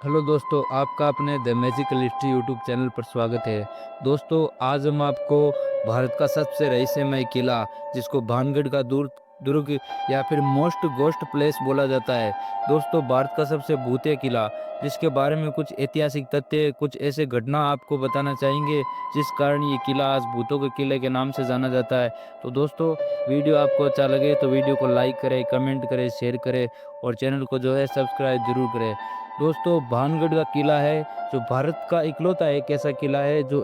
Hello दोस्तों, आपका अपने the magical history YouTube channel पर स्वागत है। दोस्तों, आज हम आपको भारत का सबसे रहस्यमय किला, जिसको भानगढ़ का दुर्ग या फिर मोस्ट गोस्ट प्लेस बोला जाता है। दोस्तों, भारत का सबसे भूतिया किला, जिसके बारे में कुछ ऐतिहासिक तथ्य, कुछ ऐसे घटना आपको बताना चाहेंगे जिस कारण ये किला आज भूतों के किले के नाम से जाना जाता है। तो दोस्तों, वीडियो आपको अच्छा लगे तो वीडियो को लाइक करें, कमेंट करें, शेयर करें और चैनल को जो है सब्सक्राइब जरूर करें। दोस्तों, भानगढ़ का किला है जो भारत का इकलौता एक ऐसा किला है जो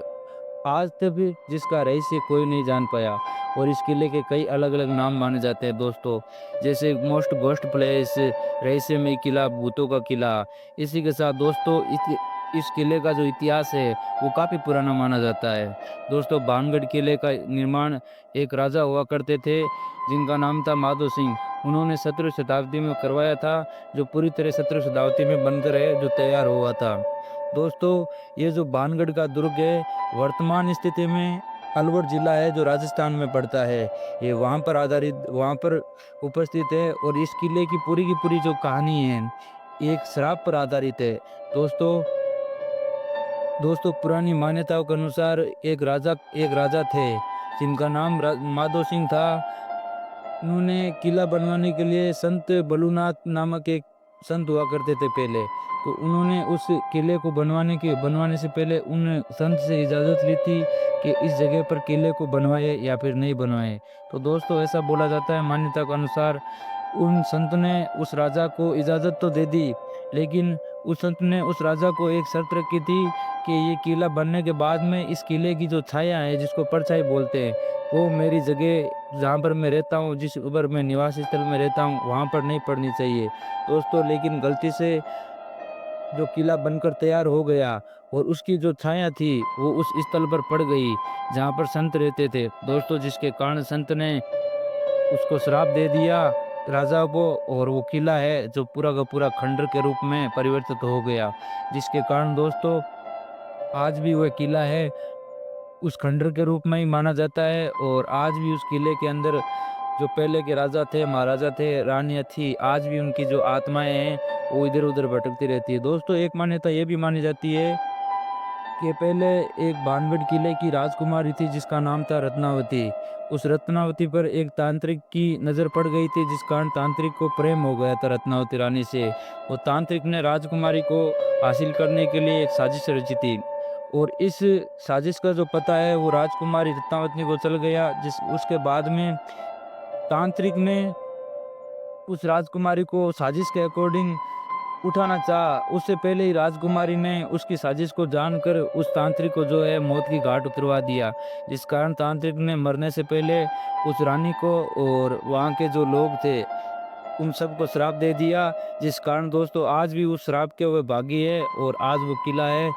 आज तक भी जिसका रहस्य कोई नहीं जान पाया। और इस किले के कई अलग अलग नाम माने जाते हैं दोस्तों, जैसे मोस्ट गोस्ट प्लेस, रहस्यमय किला, भूतों का किला। इसी के साथ दोस्तों, इस किले का जो इतिहास है वो काफ़ी पुराना माना जाता है। दोस्तों, भानगढ़ किले का निर्माण एक राजा हुआ करते थे जिनका नाम था माधो सिंह। उन्होंने 17वीं शताब्दी में करवाया था, जो पूरी तरह 17वीं शताब्दी में बनकर है जो तैयार हुआ था। दोस्तों, ये जो भानगढ़ का दुर्ग है वर्तमान स्थिति में अलवर जिला है जो राजस्थान में पड़ता है। ये वहाँ पर उपस्थित है और इस किले की पूरी जो कहानी है एक श्राप पर आधारित है। दोस्तों दोस्तों पुरानी मान्यताओं के अनुसार एक राजा थे जिनका नाम माधो सिंह था। उन्होंने किला बनवाने के लिए संत बलुनाथ नामक एक संत हुआ करते थे पहले। तो उन्होंने उस किले को बनवाने से पहले उन संत से इजाज़त ली थी कि इस जगह पर किले को बनवाए या फिर नहीं बनवाए। तो दोस्तों, ऐसा बोला जाता है मान्यता के अनुसार उन संत ने उस राजा को इजाज़त तो दे दी, लेकिन उस संत ने उस राजा को एक शर्त रखी थी कि ये किला बनने के बाद में इस किले की जो छाया है, जिसको परछाई बोलते हैं, वो मेरी जगह जहाँ पर मैं रहता हूँ, जिस ऊपर मैं निवास स्थल में रहता हूँ, वहाँ पर नहीं पड़नी चाहिए। दोस्तों, लेकिन गलती से जो किला बनकर तैयार हो गया और उसकी जो छाया थी वो उस स्थल पर पड़ गई जहाँ पर संत रहते थे। दोस्तों, जिसके कारण संत ने उसको श्राप दे दिया राजा को, और वो किला है जो पूरा का पूरा खंडर के रूप में परिवर्तित हो गया। जिसके कारण दोस्तों, आज भी वह किला है उस खंडर के रूप में ही माना जाता है। और आज भी उस किले के अंदर जो पहले के राजा थे, महाराजा थे, रानियाँ थी, आज भी उनकी जो आत्माएं हैं वो इधर उधर भटकती रहती है। दोस्तों, एक मान्यता ये भी मानी जाती है कि पहले एक भानगढ़ किले की राजकुमारी थी जिसका नाम था रत्नावती। उस रत्नावती पर एक तांत्रिक की नज़र पड़ गई थी, जिस कारण तांत्रिक को प्रेम हो गया था रत्नावती रानी से। वो तांत्रिक ने राजकुमारी को हासिल करने के लिए एक साजिश रची थी, और इस साजिश का जो पता है वो राजकुमारी रत्नावती को चल गया। जिस उसके बाद में तांत्रिक ने उस राजकुमारी को साजिश के अकॉर्डिंग उठाना चाहा, उससे पहले ही राजकुमारी ने उसकी साजिश को जानकर उस तांत्रिक को जो है मौत की घाट उतरवा दिया। जिस कारण तांत्रिक ने मरने से पहले उस रानी को और वहाँ के जो लोग थे उन सबको श्राप दे दिया। जिस कारण दोस्तों, आज भी उस श्राप के वह भागी है और आज वो किला है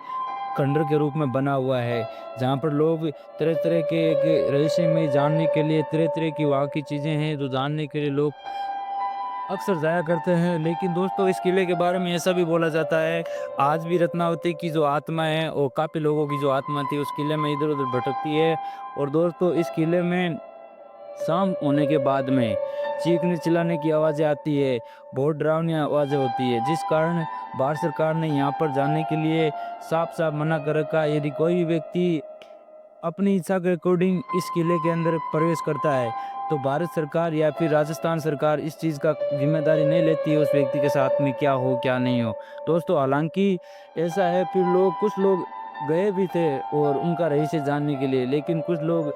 खंडर के रूप में बना हुआ है, जहाँ पर लोग तरह तरह के रहस्य में जानने के लिए, तरह तरह की वहाँ की चीज़ें हैं जो जानने के लिए लोग अक्सर जाया करते हैं। लेकिन दोस्तों, इस किले के बारे में ऐसा भी बोला जाता है, आज भी रत्नावती की जो आत्मा है और काफ़ी लोगों की जो आत्मा थी उस किले में इधर-उधर भटकती है। और दोस्तों, इस किले में शाम होने के बाद में चीखने-चिल्लाने की आवाज़ें आती है, बहुत डरावनी आवाज़ें होती है, जिस कारण भारत सरकार ने यहाँ पर जाने के लिए साफ-साफ मना कर रखा है। यदि कोई भी व्यक्ति अपनी इच्छा के अकॉर्डिंग इस किले के अंदर प्रवेश करता है, तो भारत सरकार या फिर राजस्थान सरकार इस चीज़ का ज़िम्मेदारी नहीं लेती है उस व्यक्ति के साथ में क्या हो, क्या नहीं हो। दोस्तों, हालाँकि ऐसा है, फिर कुछ लोग गए भी थे और उनका रहस्य जानने के लिए, लेकिन कुछ लोग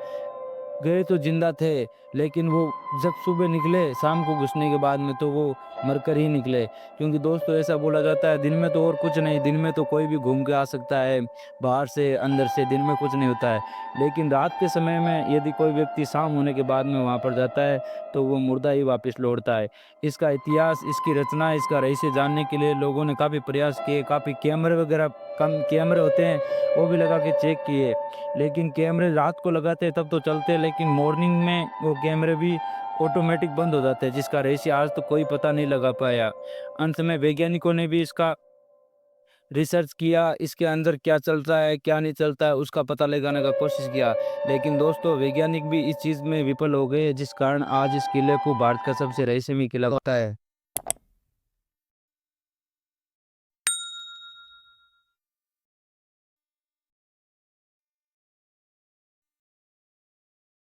गए तो ज़िंदा थे, लेकिन वो जब सुबह निकले, शाम को घुसने के बाद में तो वो मरकर ही निकले। क्योंकि दोस्तों, ऐसा बोला जाता है दिन में तो और कुछ नहीं, दिन में तो कोई भी घूम के आ सकता है, बाहर से, अंदर से, दिन में कुछ नहीं होता है। लेकिन रात के समय में यदि कोई व्यक्ति शाम होने के बाद में वहाँ पर जाता है, तो वो मुर्दा ही वापस लौटता है। इसका इतिहास, इसकी रचना, इसका रहस्य जानने के लिए लोगों ने काफ़ी प्रयास किए, काफ़ी कैमरे वगैरह, कम कैमरे होते हैं, वो भी लगा के चेक किए। लेकिन कैमरे रात को लगाते हैं तब तो चलते हैं, लेकिन मॉर्निंग में वो कैमरे भी ऑटोमेटिक बंद हो जाते हैं, जिसका रहस्य आज तो कोई पता नहीं लगा पाया। अंत में वैज्ञानिकों ने भी इसका रिसर्च किया, इसके अंदर क्या चलता है, क्या नहीं चलता है, उसका पता लगाने का कोशिश किया। लेकिन दोस्तों, वैज्ञानिक भी इस चीज़ में विफल हो गए, जिस कारण आज इस किले को भारत का सबसे रहस्यमय किला होता है।